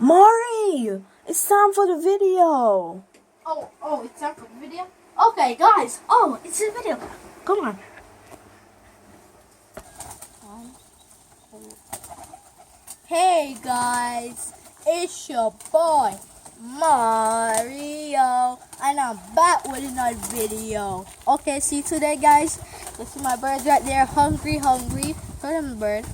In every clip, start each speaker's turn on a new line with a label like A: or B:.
A: Maury, it's time for the video.
B: Oh, it's time for the video? Okay, guys. Oh, it's a video. Come on. Hey, guys. It's your boy, Mario. And I'm back with another video. Okay, see today, guys. This is my birds right there. Hungry. Show them the bird.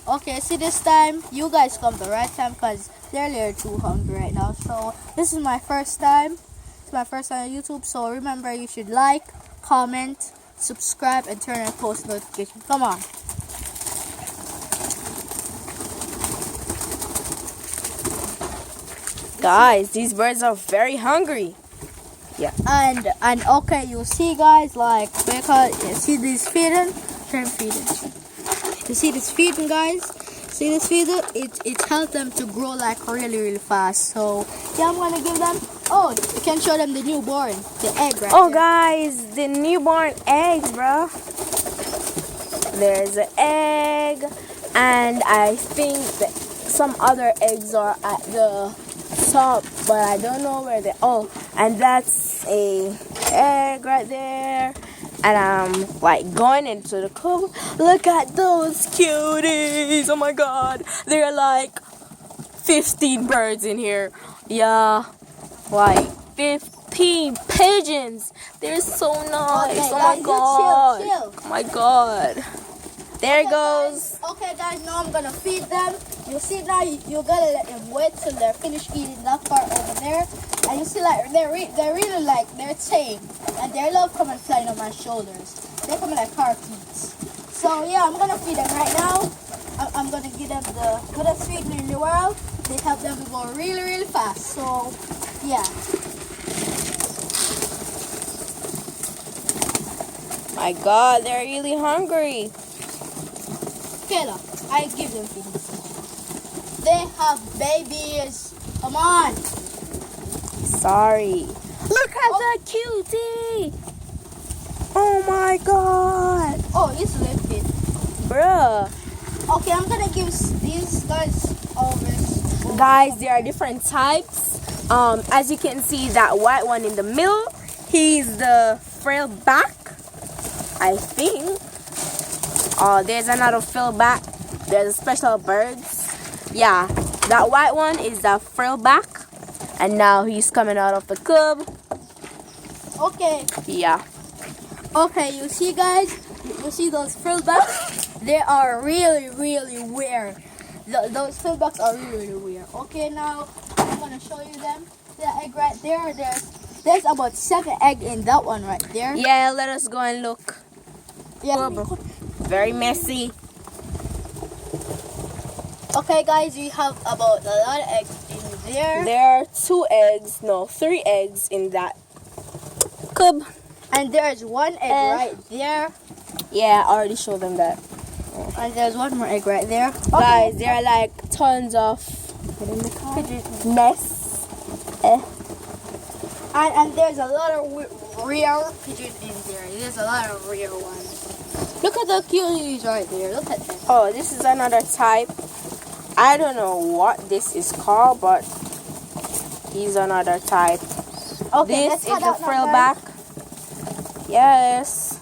B: Okay, see this time, you guys come the right time because they're a little too hungry right now. So this is my first time. It's my first time on YouTube. So remember, you should like, comment, subscribe, and turn on post notifications. Come on.
A: Guys, these birds are very hungry. Yeah.
B: And okay, you see, guys, like because you see this feeding, turn feeding. You see this feeding, guys? See this feeding? It helps them to grow like really fast. So yeah, I'm gonna give them. Oh, you can show them the newborn, the egg right
A: Oh,
B: there.
A: guys, the newborn eggs, bro. There's an egg, and I think that some other eggs are at the top, but I don't know where they. Oh, and that's a egg right there. And I'm like going into the coop. Look at those cuties. Oh my god. There are like 15 birds in here. Yeah. Like 15 pigeons. They're so nice.
B: Okay,
A: oh my
B: guys,
A: god.
B: chill.
A: Oh my god. There it goes.
B: Guys, okay, guys, now I'm gonna feed them. You see now, you gotta let them wait till they're finished eating that part over there. And you see, like they're really like they're tame, and they love coming flying on my shoulders. They come like parakeets. So yeah, I'm gonna feed them right now. I'm gonna give them the goodest feeding in the world. They help them to go really fast. So yeah.
A: My god, they're really hungry.
B: Kayla, I give them feeding. They have babies. Come on.
A: Sorry. Look at the cutie. Oh my god.
B: Oh, it's a little bit.
A: Bruh.
B: Okay, I'm gonna give these guys over.
A: Guys, there are different types. As you can see, that white one in the middle, he's the frail back, I think. There's another frail back. There's special birds. Yeah, that white one is the frail back, and now he's coming out of the cub.
B: Okay.
A: Yeah.
B: Okay, you see, guys, you see those frillbacks? They are really weird. Those frillbacks are really weird. Okay, now I'm gonna show you them. The egg right there. There's about 7 eggs in that one right there.
A: Yeah, let us go and look.
B: Yeah.
A: Very messy.
B: Okay, guys, we have about a lot of eggs in there.
A: There are 3 eggs in that cub.
B: And there's 1 egg right there.
A: Yeah, I already showed them that.
B: And there's 1 more egg right there. Okay.
A: Guys, there are like tons of nests.
B: And there's a lot of rare pigeons in there. There's a lot of rare ones. Look at the cuties right there. Look at them.
A: Oh, this is another type. I don't know what this is called, but he's another type.
B: Okay,
A: this is the frail back. Yes.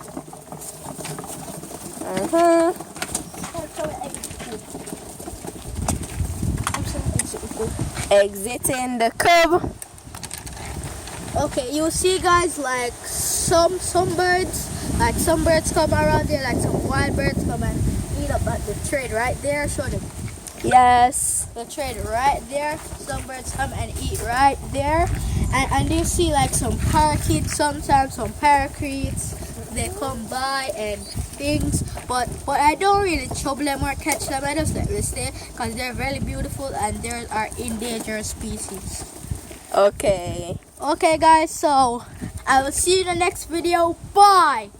A: Exiting the cub.
B: Okay, you see, guys, like some birds come around there, like some wild birds come and eat up at the trade right there. Show them.
A: Yes.
B: The trade right there. Some birds come and eat right there. And you see like some parakeets, sometimes some parakeets, they come by and things, but I don't really trouble them or catch them. I just let them stay because they're very beautiful and they are endangered species.
A: Okay.
B: Okay, guys, so I will see you in the next video. Bye.